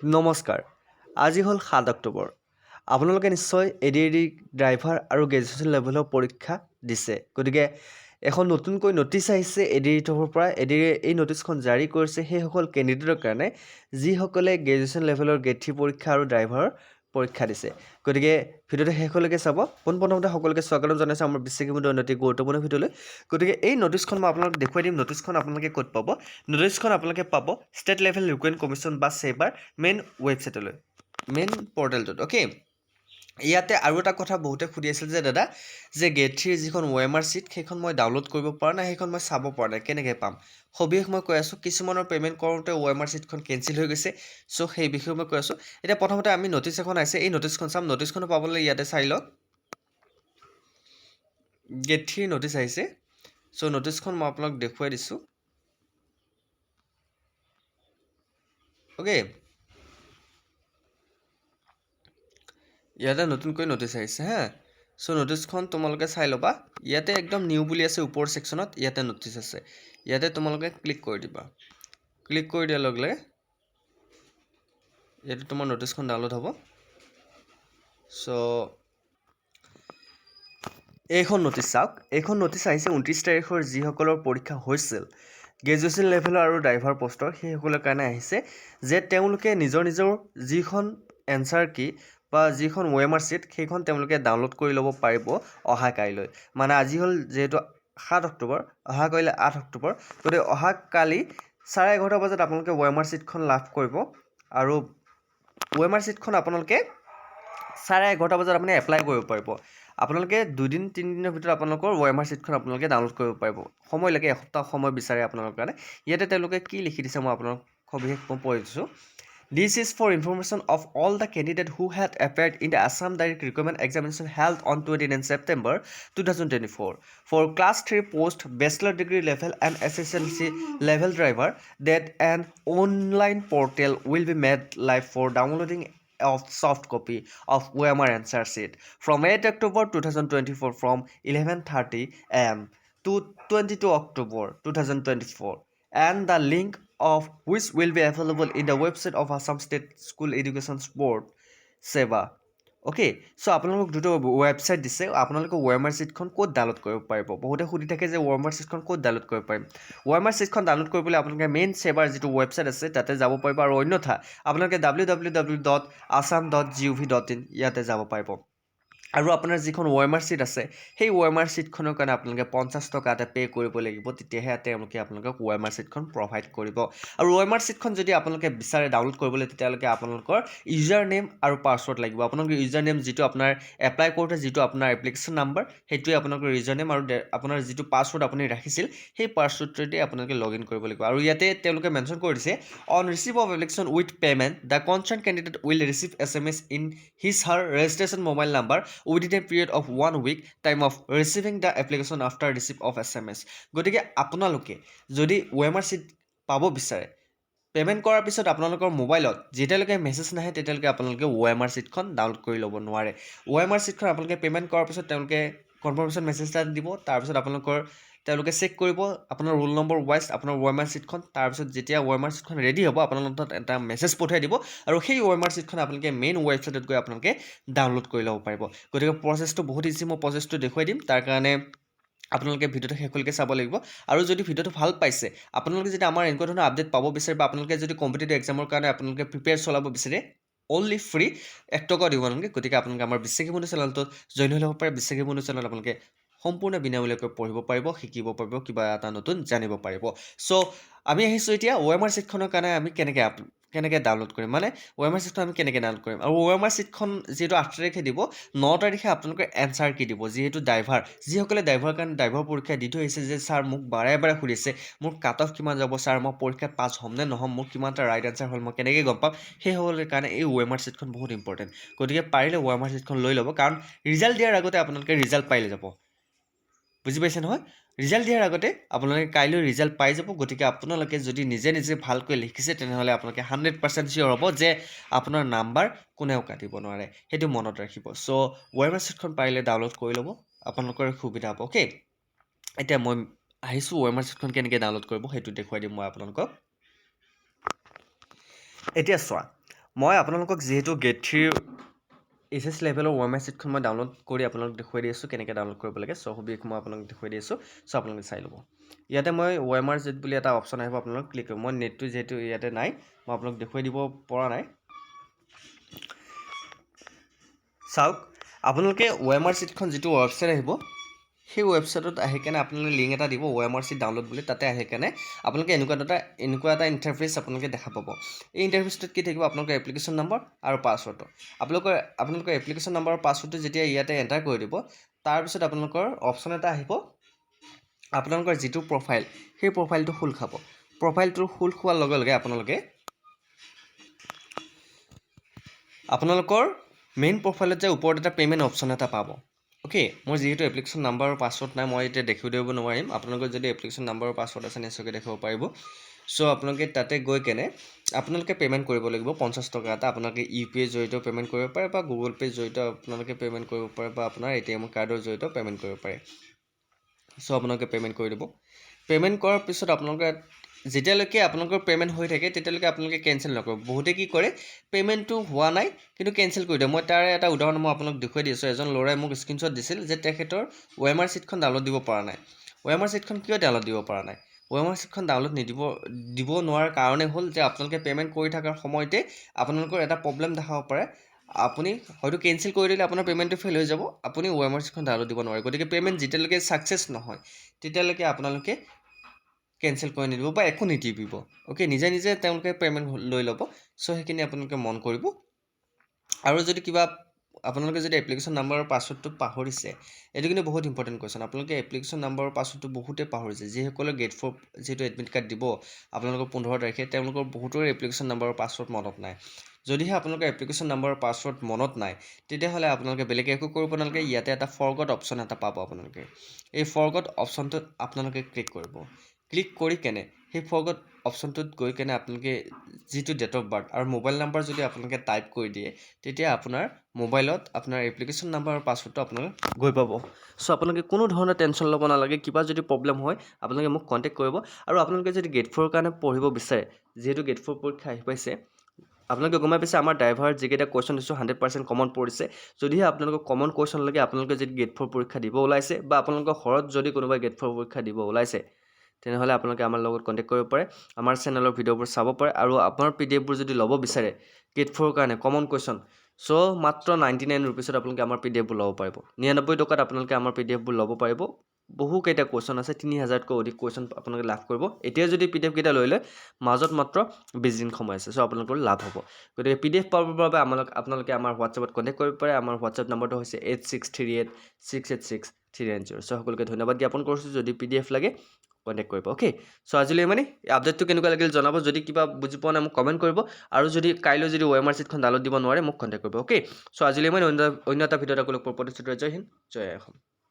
নমস্কাৰ আজি হ'ল 7 অক্টোবৰ আপোনালোকে নিশ্চয় এডিএডি ড্ৰাইভাৰ আৰু গ্ৰেজুৱেশ্যন লেভেলৰ পৰীক্ষা দিছে গতিকে এখন নতুনকৈ নটিচ আহিছে এডিএডি তৰফৰ পৰা এডিএডিয়ে এই নটিচখন জাৰি কৰিছে সেইসকল কেণ্ডিডেটৰ কাৰণে যিসকলে গ্ৰেজুৱেশ্যন লেভেলৰ গ্ৰেড 3 পৰীক্ষা আৰু ড্ৰাইভাৰৰ পৰীক্ষা দিছে গতিকে ভিডিঅ'টো শেষলৈকে চাব পোনপ্ৰথমতে সকলোকে স্বাগতম জনাইছোঁ আমাৰ বিশ্বাসীমূলক অতি গুৰুত্বপূৰ্ণ ভিডিঅ'লৈ গতিকে এই নটিচখন মই আপোনালোকক দেখুৱাই দিম নটিচখন আপোনালোকে ক'ত পাব নটিচখন আপোনালোকে পাব ষ্টেট লেভেল ৰিক্ৰুটমেণ্ট কমিশ্যন বা ছেবাৰ মেইন ৱেবছাইটলৈ মেইন পৰ্টেলটোত অ'কে ইয়াতে আৰু এটা কথা বহুতে সুধি আছিল যে দাদা যে গ্ৰেড 3 যিখন OMR চিট সেইখন মই ডাউনলোড কৰিব পৰা নাই সেইখন মই চাব পৰা নাই কেনেকৈ পাম সবিশেষ মই কৈ আছোঁ কিছুমানৰ পে'মেণ্ট কৰোঁতে OMR চিটখন কেঞ্চেল হৈ গৈছে চ' সেই বিষয়ে মই কৈ আছোঁ এতিয়া প্ৰথমতে আমি নটিচ এখন আহিছে এই নটিচখন চাম নটিচখন পাবলৈ ইয়াতে চাই লওক গ্ৰেড 3 নটিচ আহিছে চ' নটিচখন মই আপোনাক দেখুৱাই দিছোঁ অ'কে ইয়াতে নতুনকৈ নটিচ আহিছে হা চ' নটিচখন তোমালোকে চাই ল'বা ইয়াতে একদম নিউ বুলি আছে ওপৰ ছেকশ্যনত ইয়াতে নটিচ আছে ইয়াতে তোমালোকে ক্লিক কৰি দিবা ক্লিক কৰি দিয়াৰ লগে লগে ইয়াতে তোমাৰ নটিচখন ডাউনলোড হ'ব চ' এইখন নটিচ চাওক এইখন নটিচ আহিছে 29 তাৰিখৰ যিসকলৰ পৰীক্ষা হৈছিল গ্ৰেজুৱেশ্যন লেভেলৰ আৰু ড্ৰাইভাৰ পষ্টৰ সেইসকলৰ কাৰণে আহিছে যে তেওঁলোকে নিজৰ যিখন এনচাৰ কি বা যিখন OMR চিট সেইখন তেওঁলোকে ডাউনলোড কৰি ল'ব পাৰিব অহা কাইলৈ মানে আজি হ'ল যিহেতু 7 অক্টোবৰ অহা কাইলৈ 8 অক্টোবৰ গতিকে অহা কালি 11:30 বজাত আপোনালোকে OMR চিটখন লাভ কৰিব আৰু OMR চিটখন আপোনালোকে 11:30 বজাত আপুনি এপ্লাই কৰিব পাৰিব আপোনালোকে 2-3 দিনৰ ভিতৰত আপোনালোকৰ OMR চিটখন আপোনালোকে ডাউনলোড কৰিব পাৰিব সময় লাগে এসপ্তাহ সময় বিচাৰে আপোনালোকৰ কাৰণে ইয়াতে তেওঁলোকে কি লিখি দিছে মই আপোনাক সবিশেষ পঢ়ি দিছোঁ This is for information of all the candidates who had appeared in the Assam Direct Recruitment Examination held on 29 September 2024 for Class 3 post Bachelor Degree level and SSLC level driver that an online portal will be made live for downloading of soft copy of OMR answer sheet from 8 October 2024 from 11:30 am to 22 October 2024 and the link of which will be available in the website of Assam State School Education Board SEBA okay so' আপোনালোকক দুটো website দিছে আপোনালোকে OMR চিটখন ক'ত download কৰিব পাৰিব বহুতে সুধি থাকে যে OMR চিটখন ক'ত ডাউনলোড কৰিব পাৰিম OMR চিটখন ডাউনলোড কৰিবলৈ আপোনালোকে মেইন ছেবাৰ যিটো ৱেবছাইট আছে তাতে যাব পাৰিব আৰু অন্যথা আপোনালোকে www.assam.gov.in ইয়াতে যাব পাৰিব আৰু আপোনাৰ যিখন OMR চিট আছে সেই OMR চিটখনৰ কাৰণে আপোনালোকে 50 টকা এটা পে' কৰিব লাগিব তেতিয়াহে তেওঁলোকে আপোনালোকক OMR চিটখন প্ৰভাইড কৰিব আৰু OMR চিটখন যদি আপোনালোকে বিচাৰে ডাউনলোড কৰিবলৈ তেতিয়ালৈকে আপোনালোকৰ ইউজাৰ নেম আৰু পাছৱৰ্ড লাগিব আপোনালোকৰ ইউজাৰ নেম যিটো আপোনাৰ এপ্লাই কৰোঁতে যিটো আপোনাৰ এপ্লিকেশ্যন নাম্বাৰ সেইটোৱে আপোনালোকৰ ইউজাৰ নেম আৰু আপোনাৰ যিটো পাছৱৰ্ড আপুনি ৰাখিছিল সেই পাছৱৰ্ডটোতে আপোনালোকে লগ ইন কৰিব লাগিব আৰু ইয়াতে তেওঁলোকে মেনশ্যন কৰি দিছে on receive of application with payment the concerned candidate will receive SMS in his her registration mobile number within a period of 1 week time of receiving the application after receipt of SMS গতিকে আপোনালোকে যদি OMR seat পাব বিচাৰে payment কৰাৰ পিছত আপোনালোকৰ মোবাইলত যেতিয়ালৈকে মেছেজ নাহে তেতিয়ালৈকে আপোনালোকে OMR চিটখন ডাউনলোড কৰি ল'ব নোৱাৰে OMR চিটখন আপোনালোকে পে'মেণ্ট কৰাৰ পিছত তেওঁলোকে কনফাৰ্মেশ্যন মেছেজ এটা দিব তাৰপিছত তেওঁলোকে চেক কৰিব আপোনাৰ ৰোল নম্বৰ ৱাইজ আপোনাৰ OMR চিটখন তাৰপিছত যেতিয়া OMR চিটখন ৰেডি হ'ব আপোনালোকক এটা মেছেজ পঠিয়াই দিব আৰু সেই OMR চিটখন আপোনালোকে মেইন ৱেবছাইটত গৈ আপোনালোকে ডাউনলোড কৰি ল'ব পাৰিব গতিকে প্ৰচেছটো বহুত ইজি মই প্ৰচেছটো দেখুৱাই দিম তাৰ কাৰণে আপোনালোকে ভিডিঅ'টো শেষলৈকে চাব লাগিব আৰু যদি ভিডিঅ'টো ভাল পাইছে আপোনালোকে যদি আমাৰ এনেকুৱা ধৰণৰ আপডেট পাব বিচাৰে বা আপোনালোকে যদি কম্পিটিটিভ এক্সামৰ কাৰণে আপোনালোকে প্ৰিপেয়াৰ চলাব বিচাৰে অনলি ফ্ৰী 1 টকা দিব নালাগে গতিকে আপোনালোকে আমাৰ বিশ্বাসী বন্ধু চেনেলটোত জইন হৈ ল'ব পাৰে বিশ্বাসী বন্ধু চেনেলত আপোনালোকে সম্পূৰ্ণ বিনামূলীয়াকৈ পঢ়িব পাৰিব শিকিব পাৰিব কিবা এটা নতুন জানিব পাৰিব চ' আমি আহিছোঁ এতিয়া OMR চিটখনৰ কাৰণে আমি কেনেকৈ ডাউনলোড কৰিম মানে OMR চিটখন আমি কেনেকৈ ডাউনলোড কৰিম আৰু OMR চিটখন যিহেতু 8 তাৰিখে দিব 9 তাৰিখে আপোনালোকে এনচাৰ কি দিব যিহেতু যিসকলে ড্ৰাইভাৰ পৰীক্ষা দি থৈ আহিছে যে ছাৰ মোক বাৰে সুধিছে মোৰ কাট অফ কিমান যাব ছাৰ মই পৰীক্ষাত পাছ হ'ম নে নহ'ম মোৰ কিমানটা ৰাইট এনচাৰ হ'ল মই কেনেকৈ গম পাম সেইসকলৰ কাৰণে এই OMR চিটখন বহুত ইম্পৰ্টেণ্ট গতিকে পাৰিলে OMR চিটখন লৈ ল'ব কাৰণ ৰিজাল্ট দিয়াৰ আগতে আপোনালোকে ৰিজাল্ট পাই যাব বুজি পাইছে নহয় ৰিজাল্ট দিয়াৰ আগতে আপোনালোকে কাইলৈ ৰিজাল্ট পাই যাব গতিকে আপোনালোকে যদি নিজে ভালকৈ লিখিছে তেনেহ'লে আপোনালোকে 100% চিয়'ৰ হ'ব যে আপোনাৰ নাম্বাৰ কোনেও কাটিব নোৱাৰে সেইটো মনত ৰাখিব চ' OMR চিটখন পাৰিলে ডাউনলোড কৰি ল'ব আপোনালোকৰ সুবিধা হ'ব অ'কে এতিয়া মই আহিছোঁ OMR চিটখন কেনেকৈ ডাউনলোড কৰিব সেইটো দেখুৱাই দিম মই আপোনালোকক এতিয়া চোৱা মই আপোনালোকক যিহেতু গেট 3 এইচএছ লেভেলৰ OMR ছিটখন মই ডাউনলোড কৰি আপোনালোকক দেখুৱাই দি আছোঁ কেনেকৈ ডাউনলোড কৰিব লাগে চ' সবিশেষ মই আপোনালোকক দেখুৱাই দি আছোঁ চ' আপোনালোকে চাই ল'ব ইয়াতে মই OMR ছিট বুলি এটা অপশ্যন আহিব আপোনালোক ক্লিক কৰিব মই নেটটো যিহেতু ইয়াতে নাই মই আপোনালোক দেখুৱাই দিব পৰা নাই চাওক আপোনালোকে OMR ছিটখন যিটো ৱেবছাইট আহিব সেই ৱেবছাইটত আহি কেনে আপোনালোকে লিংক এটা দিব OMR ছিট ডাউনলোড বুলি তাতে আহি কেনে আপোনালোকে এনেকুৱা এটা ইণ্টাৰফেচ আপোনালোকে দেখা পাব এই ইণ্টাৰফেচটোত কি থাকিব আপোনালোকৰ এপ্লিকেশ্যন নম্বৰ আৰু পাছৱৰ্ডটো আপোনালোকৰ এপ্লিকেশ্যন নম্বৰ আৰু পাছৱৰ্ডটো যেতিয়া ইয়াতে এণ্টাৰ কৰি দিব তাৰপিছত আপোনালোকৰ অপশ্যন এটা আহিব আপোনালোকৰ যিটো প্ৰফাইল সেই প্ৰফাইলটো খোল খাব প্ৰফাইলটো খোল খোৱাৰ লগে লগে আপোনালোকৰ মেইন প্ৰফাইলত যে ওপৰত এটা পে'মেণ্ট অপশ্যন এটা পাব অ'কে মোৰ যিহেতু এপ্লিকেশ্যন নাম্বাৰ আৰু পাছৱৰ্ড নাই মই এতিয়া দেখুৱাই দিব নোৱাৰিম আপোনালোকৰ যদি এপ্লিকেশ্যন নাম্বাৰ আৰু পাছৱৰ্ড আছে নিশ্চয়কৈ দেখাব পাৰিব চ' আপোনালোকে তাতে গৈ কেনে আপোনালোকে পে'মেণ্ট কৰিব লাগিব 50 টকা এটা আপোনালোকে UPI জৰিয়তেও পে'মেণ্ট কৰিব পাৰে বা গুগল পে' জৰিয়তেও আপোনালোকে পে'মেণ্ট কৰিব পাৰে বা আপোনাৰ ATM কাৰ্ডৰ জৰিয়তেও পে'মেণ্ট কৰিব পাৰে চ' আপোনালোকে পে'মেণ্ট কৰি দিব পে'মেণ্ট কৰাৰ পিছত আপোনালোকে যেতিয়ালৈকে আপোনালোকৰ পে'মেণ্ট হৈ থাকে তেতিয়ালৈকে আপোনালোকে কেঞ্চেল নকৰিব বহুতে কি কৰে পে'মেণ্টটো হোৱা নাই কিন্তু কেঞ্চেল কৰি দিয়ে মই তাৰে এটা উদাহৰণ মই আপোনালোক দেখুৱাই দি আছোঁ এজন ল'ৰাই মোক স্ক্ৰীনশ্বট দিছিল যে তেখেতৰ OMR ছিটখন ডাউনলোড দিব পৰা নাই OMR ছিটখন কিয় ডাউনলোড দিব পৰা নাই OMR ছিটখন ডাউনলোড দিব নোৱাৰাৰ কাৰণে হ'ল যে আপোনালোকে পে'মেণ্ট কৰি থকাৰ সময়তে আপোনালোকৰ এটা প্ৰব্লেম দেখাব পাৰে আপুনি হয়তো কেঞ্চেল কৰি দিলে আপোনাৰ পে'মেণ্টটো ফেইল হৈ যাব আপুনি OMR ছিটখন ডাউনলোড দিব নোৱাৰে গতিকে পে'মেণ্ট যেতিয়ালৈকে ছাকচেছ নহয় তেতিয়ালৈকে আপোনালোকে কেঞ্চেল কৰি নিদিব বা একো নিটিপিব অ'কে নিজে নিজে তেওঁলোকে পে'মেণ্ট লৈ ল'ব চ' সেইখিনি আপোনালোকে মন কৰিব আৰু যদি কিবা আপোনালোকে যদি এপ্লিকেশ্যন নাম্বাৰ আৰু পাছৱৰ্ডটো পাহৰিছে এইটো কিন্তু বহুত ইম্পৰ্টেণ্ট কুৱেশ্যন আপোনালোকে এপ্লিকেশ্যন নাম্বাৰ আৰু পাছৱৰ্ডটো বহুতে পাহৰিছে যিসকলে গেট 4 যিহেতু এডমিট কাৰ্ড দিব আপোনালোকৰ 15 তাৰিখে তেওঁলোকৰ বহুতৰে এপ্লিকেশ্যন নাম্বাৰ আৰু পাছৱৰ্ড মনত নাই যদিহে আপোনালোকৰ এপ্লিকেশ্যন নাম্বাৰ আৰু পাছৱৰ্ড মনত নাই তেতিয়াহ'লে আপোনালোকে বেলেগ একো কৰিব নালাগে ইয়াতে এটা ফৰগট অপশ্যন এটা পাব আপোনালোকে এই ফৰগট অপশ্যনটোত আপোনালোকে ক্লিক কৰিব ক্লিক কৰি কেনে সেই ফৰগট অপশ্যনটোত গৈ কেনে আপোনালোকে যিটো ডেট অফ বাৰ্থ আৰু মোবাইল নাম্বাৰ যদি আপোনালোকে টাইপ কৰি দিয়ে তেতিয়া আপোনাৰ মোবাইলত আপোনাৰ এপ্লিকেশ্যন নাম্বাৰ আৰু পাছৱৰ্ডটো আপোনালোকে গৈ পাব চ' আপোনালোকে কোনো ধৰণৰ টেনশ্যন ল'ব নালাগে কিবা যদি প্ৰব্লেম হয় আপোনালোকে মোক কণ্টেক্ট কৰিব আৰু আপোনালোকে যদি গেট 4 কাৰণে পঢ়িব বিচাৰে যিহেতু গেট 4 পৰীক্ষা আহি পাইছে আপোনালোকে গমাই পাইছে আমাৰ ড্ৰাইভাৰ যিকেইটা কুৱেশ্যন দিছোঁ 100% কমন পৰিছে যদিহে আপোনালোকক কমন কুৱেশ্যন লাগে আপোনালোকে যদি গেট 4 পৰীক্ষা দিব ওলাইছে বা আপোনালোকৰ ঘৰত যদি কোনোবাই গেট 4 পৰীক্ষা দিব ওলাইছে তেনেহ'লে আপোনালোকে আমাৰ লগত কণ্টেক্ট কৰিব পাৰে আমাৰ চেনেলৰ ভিডিঅ'বোৰ চাব পাৰে আৰু আপোনাৰ PDFবোৰ যদি ল'ব বিচাৰে গেট 4 কাৰণে কমন কুৱেশ্যন চ' মাত্ৰ 99 ৰুপিছত আপোনালোকে আমাৰ PDFবোৰ ল'ব পাৰিব 99 টকাত আপোনালোকে আমাৰ PDFবোৰ ল'ব পাৰিব বহুকেইটা কুৱেশ্যন আছে 3000তকৈ অধিক কুৱেশ্যন আপোনালোকে লাভ কৰিব এতিয়া যদি PDF কেইটা লৈ লয় মাজত মাত্ৰ 20 দিন সময় আছে চ' আপোনালোকৰ লাভ হ'ব গতিকে PDF পাবৰ বাবে আপোনালোকে আমাৰ হোৱাটছএপত কণ্টেক্ট কৰিব পাৰে আমাৰ হোৱাটছএপ নম্বৰটো হৈছে 8638686390 চ' সকলোকে ধন্যবাদ জ্ঞাপন কৰিছোঁ যদি PDF লাগে কণ্টেক্ট কৰিব অ'কে চ' আজিলৈ মানে এই আপডেটটো কেনেকুৱা লাগিল জনাব যদি কিবা বুজি পোৱা নাই মোক কমেণ্ট কৰিব আৰু যদি কাইলৈ যদি OMR ছিটখন ডাউনলোড দিব নোৱাৰে মোক কণ্টেক্ট কৰিব অ'কে চ' আজিলৈ মানে অন্য এটা ভিডিঅ'ত আপোনালোকৰ প্ৰতিশ্ৰুতি জয় হিন্দ জয় অসম